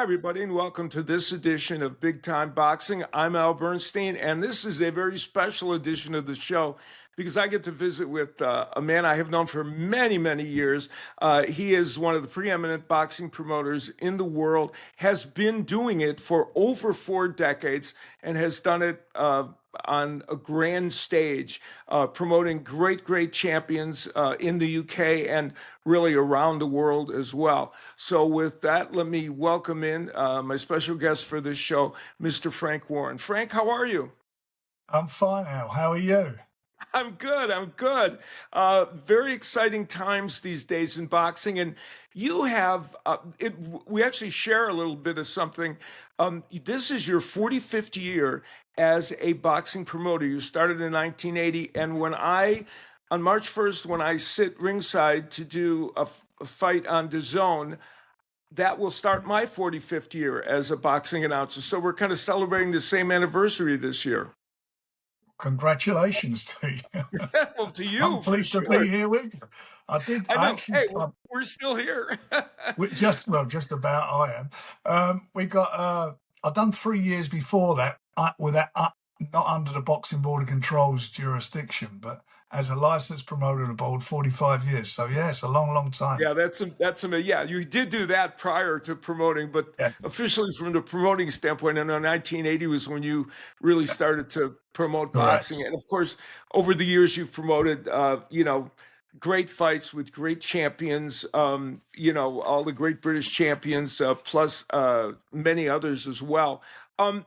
Hi, everybody, and welcome to this edition of Big Time Boxing. I'm Al Bernstein, and this is a very special edition of the show because I get to visit with a man I have known for many, many years. He is one of the preeminent boxing promoters in the world, has been doing it for over 4 decades, and has done it on a grand stage, promoting great, great champions in the UK and really around the world as well. So with that, let me welcome in my special guest for this show, Mr. Frank Warren. Frank, how are you? I'm fine, Al. How are you? I'm good. I'm good. Very exciting times these days in boxing, and you have it. We actually share a little bit of something. This is your 45th year as a boxing promoter. You started in 1980, and on March 1st, when I sit ringside to do a fight on DAZN, that will start my 45th year as a boxing announcer. So we're kind of celebrating the same anniversary this year. Congratulations to you. Well, to I'm you for pleased to sure. be here with you. I I know. actually, Hey, we're still here. just about I am. I've done 3 years before that with that, not under the Boxing Board of Control's jurisdiction, but as a licensed promoter of the board, 45 years. So, yeah, it's a long, long time. Yeah, yeah, you did do that prior to promoting, but Yeah, officially from the promoting standpoint, I know 1980 was when you really started to promote boxing. correct. And of course, over the years, you've promoted, great fights with great champions, all the great British champions, plus many others as well. Um,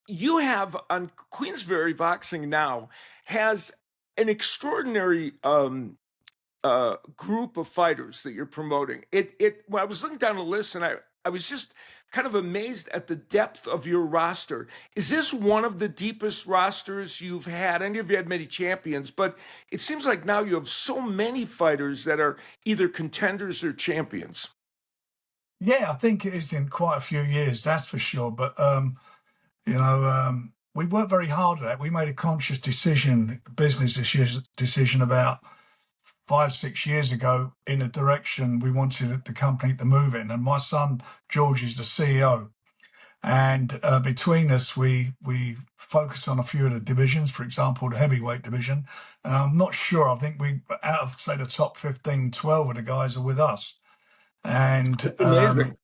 you have on Queensberry Boxing now has an extraordinary group of fighters that you're promoting. When I was looking down the list, and I was just kind of amazed at the depth of your roster. Is this one of the deepest rosters you've had? I know you've had many champions, but it seems like now you have so many fighters that are either contenders or champions. Yeah, I think it is in quite a few years, that's for sure. But we worked very hard at it. We made a conscious decision about 5, 6 years ago in a direction we wanted the company to move in. And my son George is the CEO, and between us, we focus on a few of the divisions. For example, the heavyweight division. And I'm not sure. I think we out of say the top 15, 12 of the guys are with us, and It's amazing.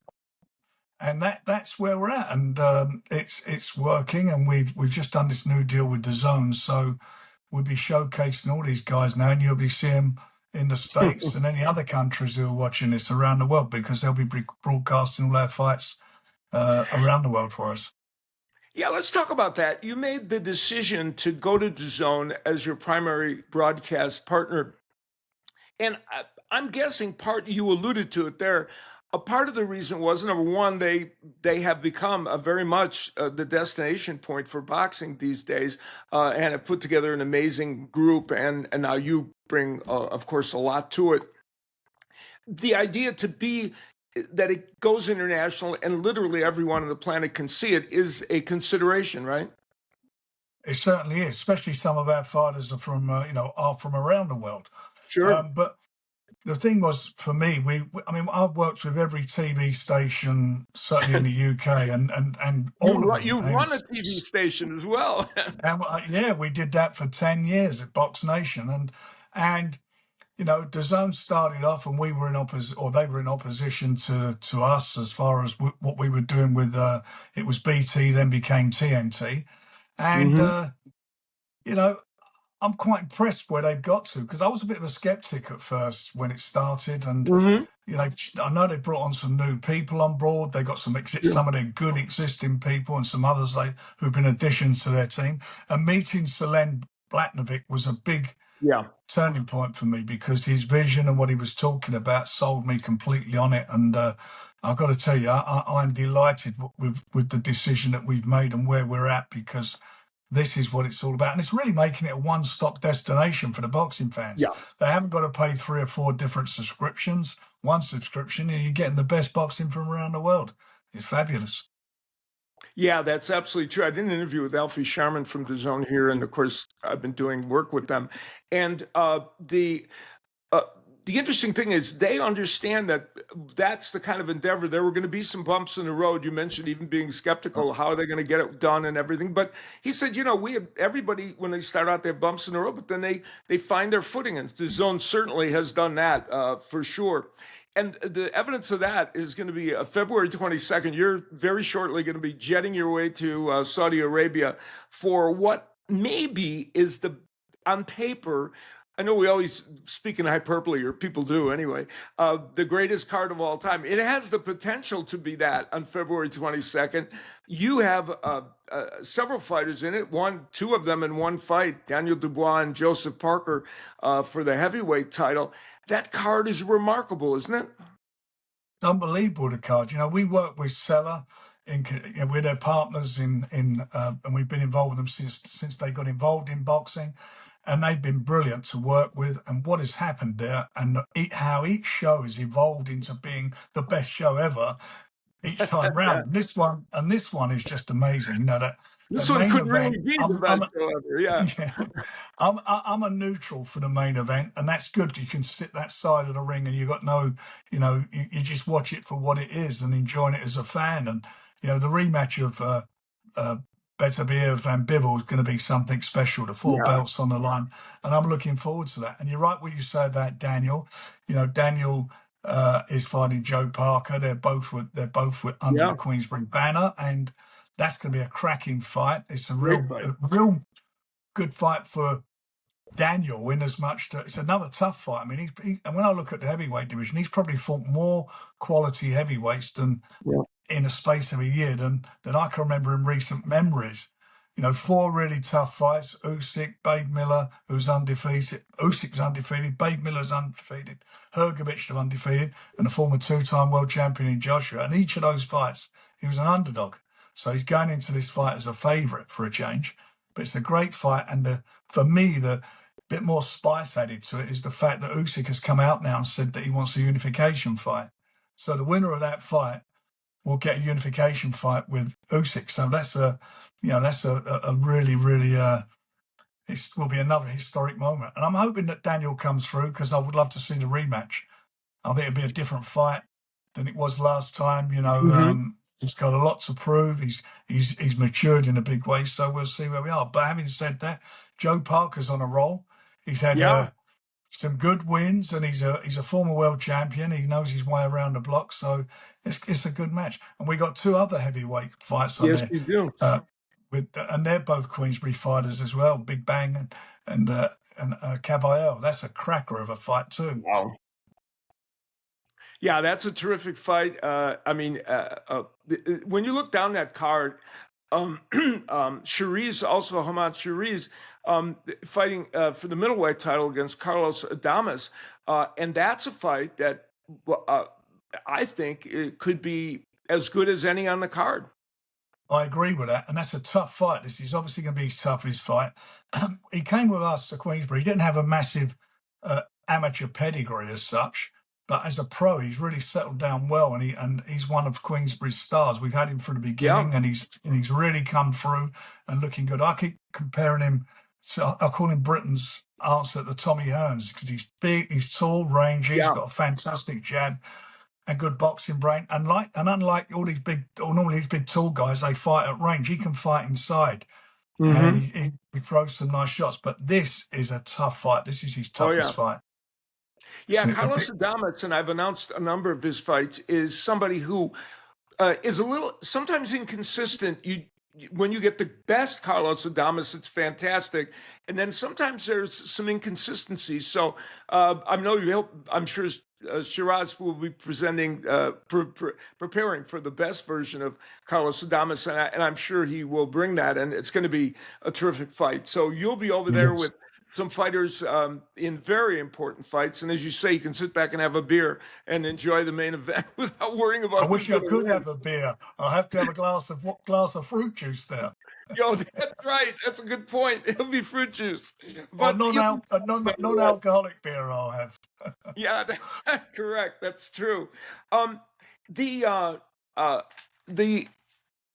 that's where we're at, and it's working, and we've just done this new deal with the Zone, so we'll be showcasing all these guys now, and you'll be seeing them in the States and any other countries who are watching this around the world, because they'll be broadcasting all our fights around the world for us. Yeah, let's talk about that. You made the decision to go to DAZN as your primary broadcast partner. And I'm guessing you alluded to it there. A part of the reason was number one, they have become a very much the destination point for boxing these days, and have put together an amazing group. And now you bring, of course, a lot to it. The idea to be that it goes international and literally everyone on the planet can see it is a consideration, right? It certainly is, especially some of our fighters are from around the world. Sure. But the thing was for me, I mean, I've worked with every TV station, certainly in the UK, and all of them. You run a TV station as well. And yeah, we did that for 10 years at Box Nation. And the Zone started off, and we were in opposition, or they were in opposition to us as far as what we were doing with, it was BT, then became TNT. And, Hmm. you know, I'm quite impressed where they've got to, because I was a bit of a skeptic at first when it started. And, Hmm. I know they brought on some new people on board. They got some of their good existing people, and some others who've been additions to their team. And meeting Selen Blatnovic was a big Yeah. turning point for me, because his vision and what he was talking about sold me completely on it. And I've got to tell you, I'm delighted with the decision that we've made and where we're at, because this is what it's all about. And it's really making it a one-stop destination for the boxing fans. Yeah. They haven't got to pay 3 or 4 different subscriptions. One subscription, and you're getting the best boxing from around the world. It's fabulous. Yeah, that's absolutely true. I did an interview with Alfie Sharman from the Zone here, and of course, I've been doing work with them. And the uh, the interesting thing is they understand that that's the kind of endeavor. There were going to be some bumps in the road. You mentioned even being skeptical, how are they going to get it done and everything. But he said, we have everybody when they start out, they have bumps in the road, but then they find their footing, and the zone certainly has done that for sure. And the evidence of that is going to be February 22nd. You're very shortly going to be jetting your way to Saudi Arabia for what maybe is on paper, I know we always speak in hyperbole, or people do anyway, the greatest card of all time. It has the potential to be that on February 22nd. You have several fighters in it, two of them in one fight, Daniel Dubois and Joseph Parker for the heavyweight title. That card is remarkable, isn't it? Unbelievable, the card. We work with Seller, we're their partners and we've been involved with them since they got involved in boxing, and they've been brilliant to work with. And what has happened there, and how each show has evolved into being the best show ever each time Yeah. round. This one is just amazing. That the This one main couldn't event. really be the best show ever. Yeah. Yeah, I'm a neutral for the main event, and that's good. You can sit that side of the ring, and you got no, you just watch it for what it is and enjoying it as a fan. And the rematch of Beterbiev and Bivol is going to be something special. The four Yeah. belts on the line, and I'm looking forward to that. And you're right what you say about Daniel. Daniel is fighting Joe Parker. They're both under Yeah. the Queensberry banner, and that's going to be a cracking fight. It's a Great real, fight. real good fight for Daniel, in as much that it's another tough fight. I mean, and when I look at the heavyweight division, he's probably fought more quality heavyweights than Yeah. in a space of a year than I can remember in recent memories. Four really tough fights. Usyk, Babe Miller, who's undefeated. Usyk's undefeated. Babe Miller's undefeated. Hrgovic undefeated, and a former two-time world champion in Joshua. And each of those fights, he was an underdog. So he's going into this fight as a favourite for a change. But it's a great fight, and for me, the bit more spice added to it is the fact that Usyk has come out now and said that he wants a unification fight. So the winner of that fight will get a unification fight with Usyk. So that's a really, really, it will be another historic moment. And I'm hoping that Daniel comes through, because I would love to see the rematch. I think it'd be a different fight than it was last time. He's got a lot to prove. He's matured in a big way. So we'll see where we are. But having said that, Joe Parker's on a roll. He's had some good wins, and he's a former world champion. He knows his way around the block, so it's a good match. And we got two other heavyweight fights on Yes, there, you do. and they're both Queensberry fighters as well. Big Bang and Caballero. That's a cracker of a fight too. Wow. Yeah, that's a terrific fight. When you look down that card, Shariz, also Hamad Shariz, fighting for the middleweight title against Carlos Adames. And that's a fight that I think it could be as good as any on the card. I agree with that, and that's a tough fight. This is obviously going to be his toughest fight. He came with us to Queensberry. He didn't have a massive amateur pedigree as such, but as a pro, he's really settled down well, and he's one of Queensberry's stars. We've had him from the beginning, and he's really come through and looking good. I keep comparing him. So I call him Britain's answer to Tommy Hearns, because he's big, he's tall, rangy, he's got a fantastic jab and good boxing brain. And unlike all normally these big tall guys, they fight at range. He can fight inside, and he throws some nice shots. But this is a tough fight. This is his toughest fight. Yeah, Carlos Adames, and I've announced a number of his fights, is somebody who is a little sometimes inconsistent. When you get the best Carlos Adames, it's fantastic, and then sometimes there's some inconsistencies. So I'm sure Shiraz will be presenting, preparing for the best version of Carlos Adames, and I'm sure he will bring that, and it's going to be a terrific fight. So you'll be over there with some fighters in very important fights, and as you say, you can sit back and have a beer and enjoy the main event without worrying about. I wish I could have a beer. I'll have to have a glass of fruit juice there. Yo, that's right. That's a good point. It'll be fruit juice, but non-alcoholic beer I'll have. Yeah, correct. That's true. The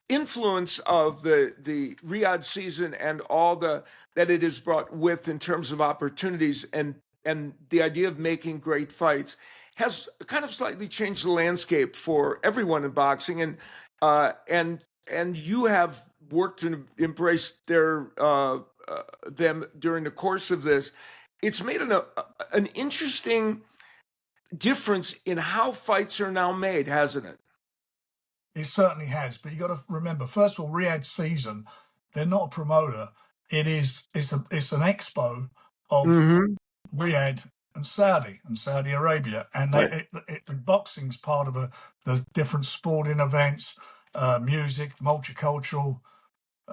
influence of the Riyadh season and all that it has brought with in terms of opportunities and and the idea of making great fights has kind of slightly changed the landscape for everyone in boxing, uh, and and you have worked and embraced them during the course of this. It's made an interesting difference in how fights are now made, hasn't it? It certainly has. But you got to remember, first of all, Riyadh season, they're not a promoter. It's an expo of Hmm. Riyadh and Saudi Arabia, and Right. the boxing's part of the different sporting events, music, multicultural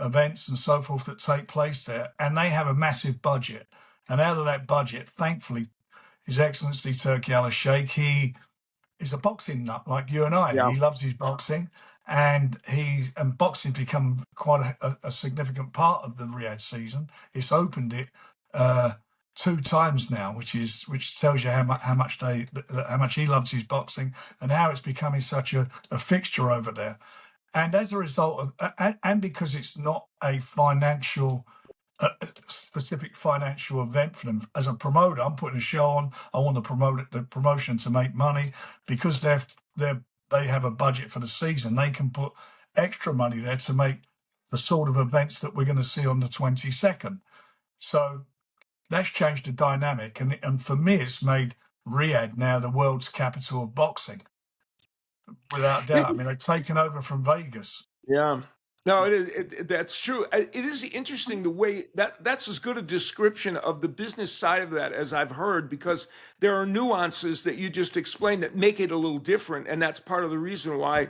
events, and so forth that take place there, and they have a massive budget. And out of that budget, thankfully, His Excellency Turki Al Sheikh, he is a boxing nut like you and I. Yeah. He loves his boxing, and boxing's become quite a significant part of the Riyadh season. It's opened it uh, 2 times now, which tells you how much he loves his boxing and how it's becoming such a fixture over there. And as a result of, and because it's not a specific financial event for them. As a promoter, I'm putting a show on. I want to promote it, the promotion to make money because they have a budget for the season. They can put extra money there to make the sort of events that we're going to see on the 22nd. So that's changed the dynamic, and for me, it's made Riyadh now the world's capital of boxing, without doubt. I mean, they've taken over from Vegas. Yeah. No, it is. That's true. It is interesting the way that's as good a description of the business side of that as I've heard, because there are nuances that you just explained that make it a little different, and that's part of the reason why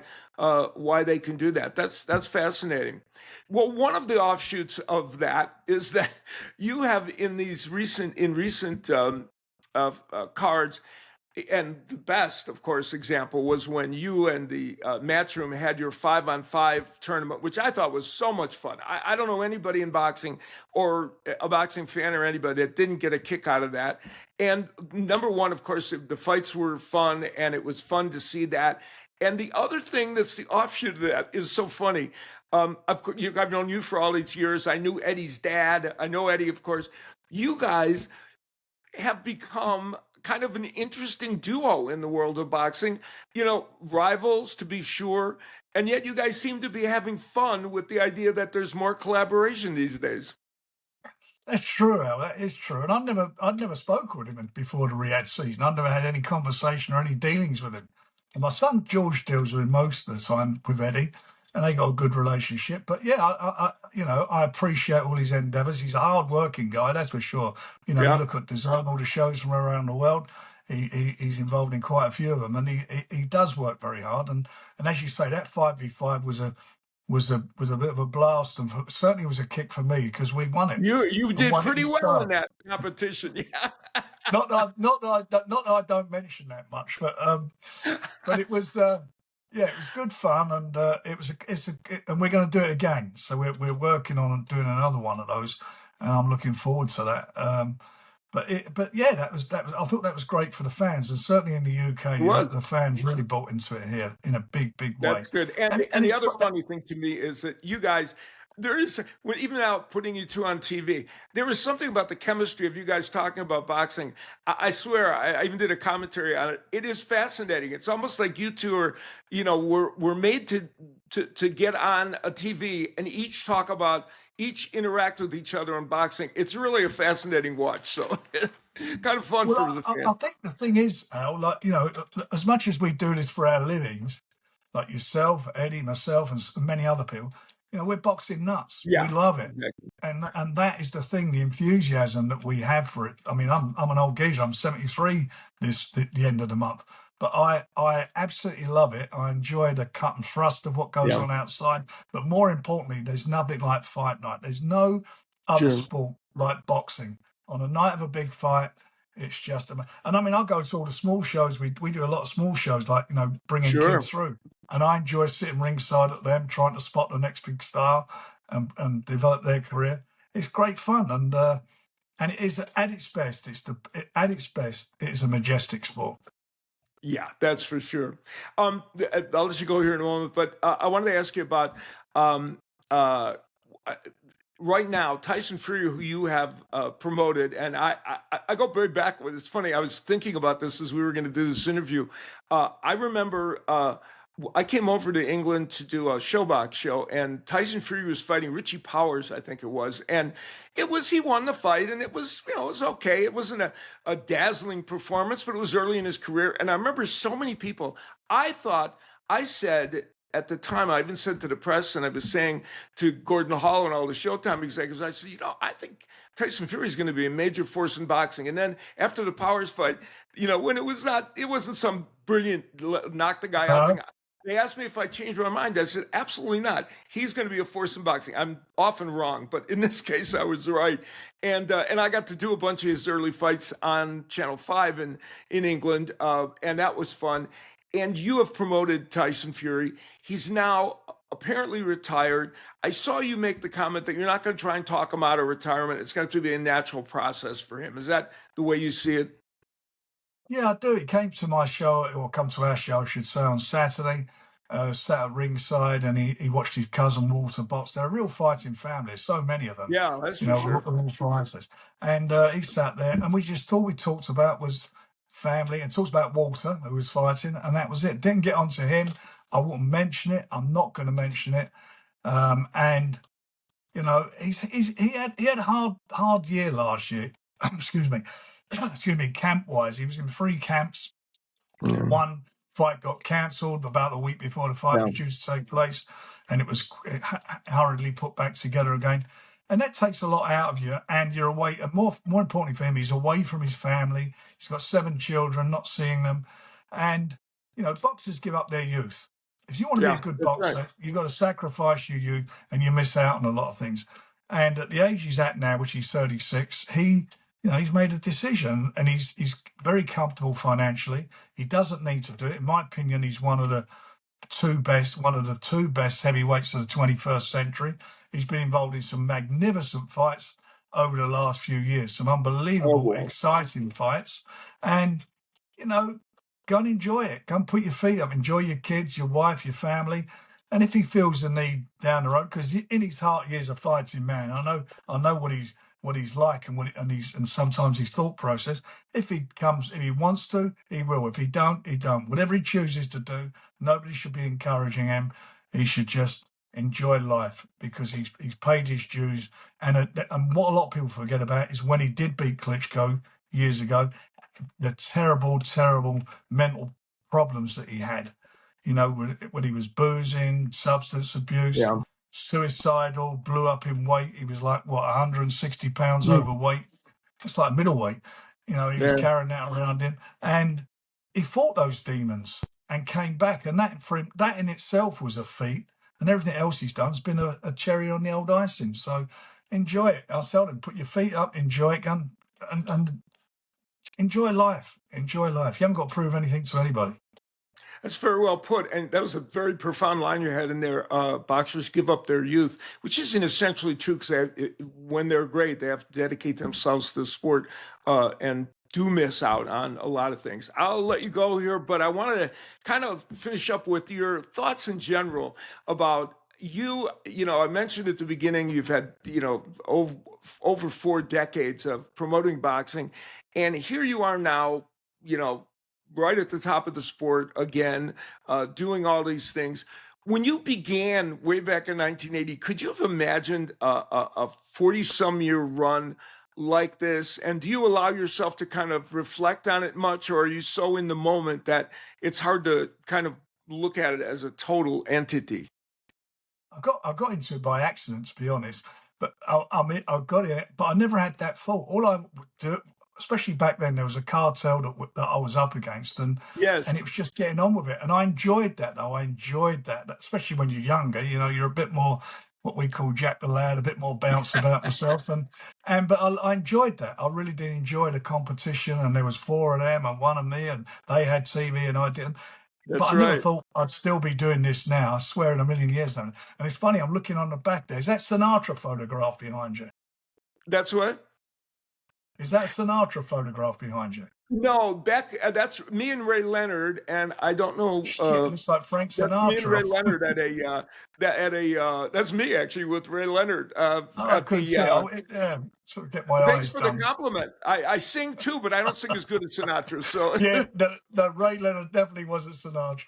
they can do that. That's fascinating. Well, one of the offshoots of that is that you have in recent cards. And the best, of course, example was when you and the Matchroom had your 5-on-5 tournament, which I thought was so much fun. I don't know anybody in boxing or a boxing fan or anybody that didn't get a kick out of that. And number one, of course, the fights were fun, and it was fun to see that. And the other thing that's the offshoot of that is so funny. I've known you for all these years. I knew Eddie's dad. I know Eddie, of course. You guys have become kind of an interesting duo in the world of boxing. Rivals to be sure, and yet you guys seem to be having fun with the idea that there's more collaboration these days. That's true, Al. That is true. And I'd never spoken with him before the Riyadh season. I'd never had any conversation or any dealings with him. And my son George deals with him most of the time with Eddie, and they got a good relationship. But yeah, I appreciate all his endeavours. He's a hard-working guy, that's for sure. You Yeah. look at DAZN, all the shows from around the world. He's involved in quite a few of them, and he does work very hard. And as you say, that 5v5 was a bit of a blast, and certainly was a kick for me because we won it You and did won it pretty in well in style. that competition. Not that I don't mention that much, but it was yeah, it was good fun, and and we're going to do it again. So we're working on doing another one of those, and I'm looking forward to that. But yeah, that was I thought that was great for the fans, and certainly in the UK, It was. the fans really bought into it here in a big way. That's good. And And the it's other funny thing to me is that you guys, there is, well, even now putting you two on TV, there is something about the chemistry of you guys talking about boxing. I swear, I even did a commentary on it. It is fascinating. It's almost like you two are, we're made to get on a TV and each interact with each other in boxing. It's really a fascinating watch. So kind of fun for Well, the I fan. think the thing is, Al, like, as much as we do this for our livings, like yourself, Eddie, myself, and many other people, we're boxing nuts. We Yeah, love it. exactly. And that is the thing, the enthusiasm that we have for it. I mean, I'm an old geezer. I'm 73 the end of the month. But I absolutely love it. I enjoy the cut and thrust of what goes Yeah, on outside. But more importantly, there's nothing like fight night. There's no other sure. sport like boxing. On a night of a big fight, it's just and I mean, I go to all the small shows. We do a lot of small shows, like bringing Sure. kids through, and I enjoy sitting ringside at them, trying to spot the next big star and develop their career. It's great fun, and it is at its best. At its best, it is a majestic sport. Yeah, that's for sure. I'll let you go here in a moment, but I wanted to ask you about um, uh, right now, Tyson Fury, who you have promoted, and I go very backward. It's funny. I was thinking about this as we were going to do this interview. I remember I came over to England to do a showbox show, and Tyson Fury was fighting Richie Powers, I think it was, and he won the fight, and it was it was okay. It wasn't a dazzling performance, but it was early in his career, and I remember so many people. I thought I said at the time, I even said to the press, and I was saying to Gordon Hall and all the Showtime executives, I said, I think Tyson Fury is going to be a major force in boxing. And then after the Powers fight, when it wasn't some brilliant knock the guy out thing. No, They asked me if I changed my mind. I said, absolutely not. He's going to be a force in boxing. I'm often wrong, but in this case, I was right. And I got to do a bunch of his early fights on Channel 5 in England, and that was fun. And you have promoted Tyson Fury. He's now apparently retired. I saw you make the comment that you're not going to try and talk him out of retirement. It's going to be a natural process for him. Is that the way you see it? yeah, I do. He came to my show, or come to our show, I should say, on Saturday. Sat at ringside, and he watched his cousin Walter box. They're a real fighting family. There's so many of them, Yeah, that's for sure. all fighters. And he sat there, and all we talked about was family, and talked about Walter, who was fighting, and that was it. Didn't get onto him. I wouldn't mention it. I'm not going to mention it. And he had a hard year last year. Excuse me, excuse me. Camp wise, he was in 3 camps. Yeah. One fight got cancelled about a week before the fight Yeah. was due to take place, and it was hurriedly put back together again. And that takes a lot out of you, and you're away. And more importantly for him, he's away from his family. He's got 7 children, not seeing them, and boxers give up their youth. If you want to be Yeah, a good that's right. boxer, you've got to sacrifice your youth, and you miss out on a lot of things. And at the age he's at now, which he's 36, he's made a decision, and he's very comfortable financially. He doesn't need to do it. In my opinion, he's one of the two best heavyweights of the 21st century. He's been involved in some magnificent fights over the last few years, some Oh, unbelievable, well. exciting fights. And, you know, go and enjoy it. Go and put your feet up, enjoy your kids, your wife, your family. And if he feels the need down the road, because in his heart he is a fighting man. I know what he's like, and sometimes his thought process. If he wants to, he will. If he don't, he don't. Whatever he chooses to do, nobody should be encouraging him. He should just enjoy life, because he's paid his dues. And what a lot of people forget about is when he did beat Klitschko years ago, the terrible, terrible mental problems that he had. When he was boozing, substance abuse, Yeah. suicidal, blew up in weight. He was like, 160 pounds Mm. overweight. It's like middleweight. He was Yeah. carrying that around him. And he fought those demons and came back. And that, for him, that in itself was a feat. And everything else he's done's been a cherry on the old icing. So enjoy it. I'll tell him, put your feet up, enjoy it, and enjoy life. Enjoy life. You haven't got to prove anything to anybody. That's very well put. And that was a very profound line you had in there. Boxers give up their youth, which isn't essentially true, because when they're great, they have to dedicate themselves to the sport and do miss out on a lot of things. I'll let you go here, but I wanted to kind of finish up with your thoughts in general about you. I mentioned at the beginning, you've had, over 4 decades of promoting boxing. And here you are now, you know, right at the top of the sport again, doing all these things. When you began way back in 1980, could you have imagined a 40 some year run like this? And do you allow yourself to kind of reflect on it much, or are you so in the moment that it's hard to kind of look at it as a total entity? I got into it by accident, to be honest. But I got it, but I never had that thought. All I would do, especially back then, there was a cartel that I was up against, Yes, and it was just getting on with it. And I enjoyed that, though. I enjoyed that, especially when you're younger. You're a bit more what we call Jack the Lad, a bit more bounce about myself, but I enjoyed that. I really did enjoy the competition, and there was 4 of them and 1 of me, and they had TV and I didn't. But that's I never right. thought I'd still be doing this now. I swear in a million years now. And it's funny, I'm looking on the back there. Is that Sinatra photograph behind you? That's what. Is that a Sinatra photograph behind you? No, Beck. That's me and Ray Leonard, and I don't know. Shit, looks like Frank That's me and Ray Sinatra. Leonard at a that's me actually with Ray Leonard Oh, I at couldn't the. see it. Yeah, sort of get my Thanks eyes for the done. compliment. I sing too, but I don't sing as good as Sinatra. So Yeah, the Ray Leonard definitely wasn't Sinatra.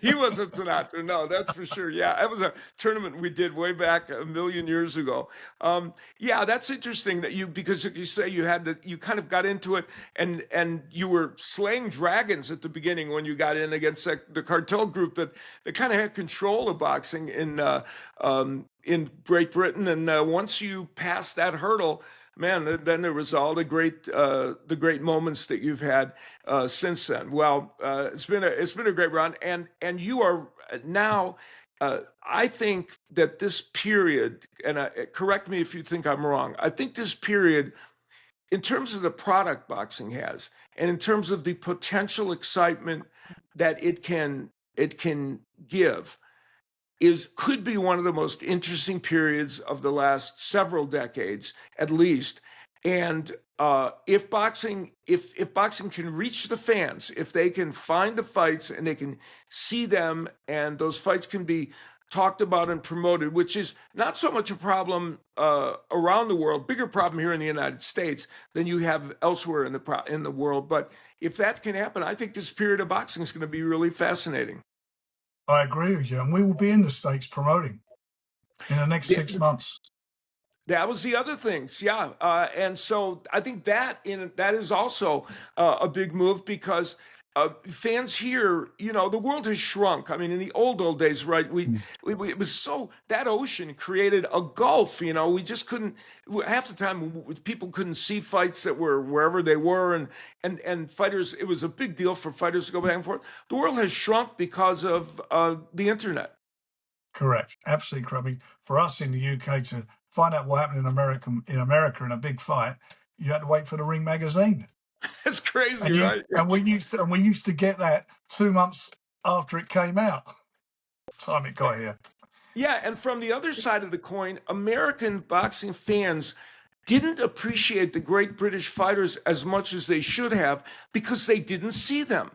he wasn't Sinatra. No, that's for sure. Yeah, that was a tournament we did way back a million years ago. Yeah, that's interesting that because if you say you kind of got into it, and you were slaying dragons at the beginning when you got in against the cartel group that kind of had control of boxing in Great Britain, and once you passed that hurdle, man, then there was all the great moments that you've had since then. Well, it's been a great run, and you are now. I think that this period, and correct me if you think I'm wrong. I think this period, in terms of the product boxing has, and in terms of the potential excitement that it can give, could be one of the most interesting periods of the last several decades, at least. And if boxing can reach the fans, if they can find the fights and they can see them, and those fights can be talked about and promoted, which is not so much a problem around the world, bigger problem here in the United States than you have elsewhere in the world. But if that can happen, I think this period of boxing is going to be really fascinating. I agree with you, and we will be in the States promoting in the next 6 months. That was the other things, yeah, and so I think that is also a big move because fans here, the world has shrunk. I mean, in the old days, right? It was so that ocean created a gulf. We just couldn't. Half the time, people couldn't see fights that were wherever they were, and fighters. It was a big deal for fighters to go back and forth. The world has shrunk because of the internet. Correct, absolutely correct. I mean, for us in the UK to find out what happened in America in a big fight, you had to wait for the Ring magazine, It's crazy, and right? we used to get that 2 months after it came out. Time it got here. Yeah, and from the other side of the coin, American boxing fans didn't appreciate the great British fighters as much as they should have because they didn't see them.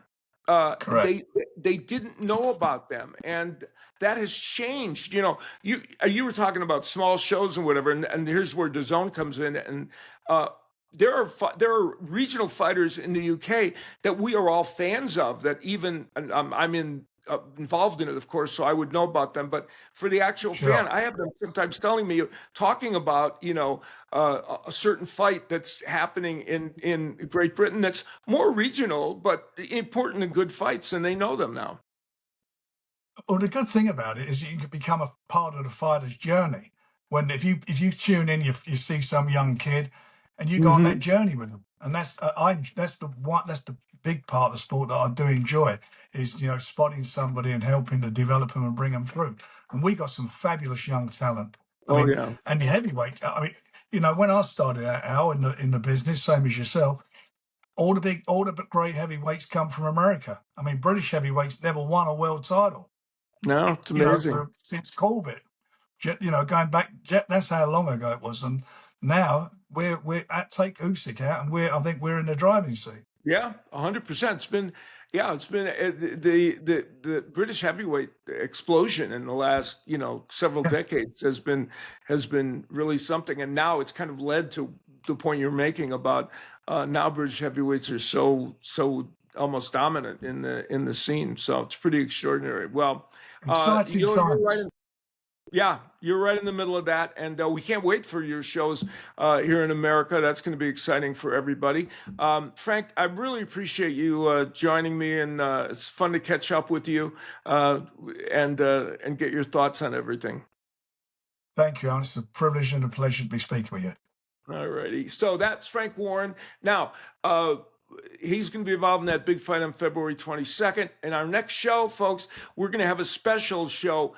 Correct. They didn't know about them, and that has changed. You were talking about small shows and whatever, and here's where DAZN comes in, and there are regional fighters in the UK that we are all fans of. That even and I'm involved in it, of course, so I would know about them. But for the actual Sure. fan, I have them sometimes telling me, talking about a certain fight that's happening in Great Britain that's more regional but important and good fights, and they know them now. Well, the good thing about it is you can become a part of the fighter's journey. When if you tune in, you see some young kid, and you go on that journey with them, and that's the big part of the sport that I do enjoy is spotting somebody and helping to develop them and bring them through. And we got some fabulous young talent. I Oh mean, yeah. and the heavyweight. I mean, when I started out, Al, in the business, same as yourself, all the great heavyweights come from America. I mean, British heavyweights never won a world title. No, it's amazing. Since Corbett, going back, that's how long ago it was. And now we're at take Usyk out, and I think we're in the driving seat. Yeah, 100%. It's been the British heavyweight explosion in the last several decades has been really something, and now it's kind of led to the point you're making about now British heavyweights are so almost dominant in the scene. So it's pretty extraordinary. Well, Exciting you're times. right. Yeah, you're right in the middle of that, and we can't wait for your shows here in America. That's going to be exciting for everybody. Frank, I really appreciate you joining me, and it's fun to catch up with you and get your thoughts on everything. Thank you, Alan. It's a privilege and a pleasure to be speaking with you. All righty. So that's Frank Warren. Now, he's going to be involved in that big fight on February 22nd. And our next show, folks, we're going to have a special show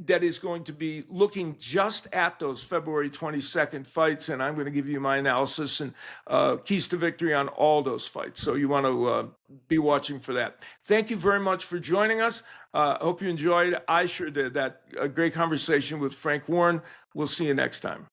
that is going to be looking just at those February 22nd fights, and I'm going to give you my analysis and keys to victory on all those fights. So you want to be watching for that. Thank you very much for joining us. I hope you enjoyed. I sure did. That great conversation with Frank Warren. We'll see you next time.